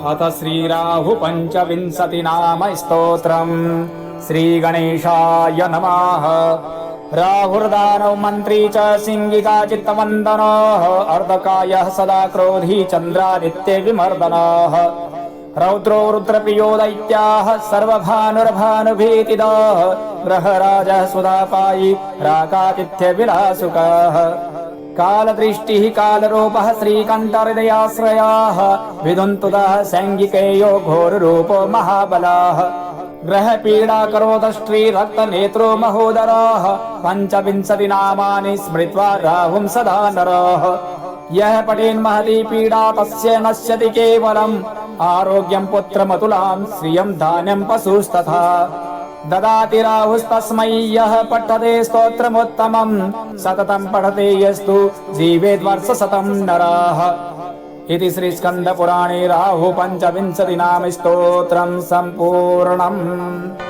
अथ श्रीराहु पंचविंशति नाम स्तोत्रम्। श्रीगणेशाय नमः। राहुर्दानव मंत्री च सिंहिका चित्तवन्दनः। अर्धकायः सदा क्रोधी चन्द्रादित्य विमर्दनः। रौद्रो रुद्रप्रियो दैत्याः सर्वभानुर्भानुभीतिदः। ग्रहराजः सुधापायी राकातिथ्य विलासुकः। कालदृष्टिः कालरूपः श्रीकण्ठहृदयाश्रयाः। विदुन्तुदः सैङ्गिकेयो घोररूपो महाबलाः। ग्रहपीडा करोदष्ट्रीरक्तनेत्रो महोदराः। पञ्चविंशति नामानि स्मृत्वा राहुं सदा नरः। यः पठेन्महती पीडा तस्य नश्यति केवलम्। आरोग्यं पुत्रमतुलां श्रियं धान्यं पशुस्तथा। ददाति राहुस्तस्मै यः पठते स्तोत्रमुत्तमम्। सततं पठते यस्तु जीवेद्वर्षशतं नरः। इति श्रीस्कन्दपुराणे राहु पंचविंशति नाम स्तोत्रं सम्पूर्णम्।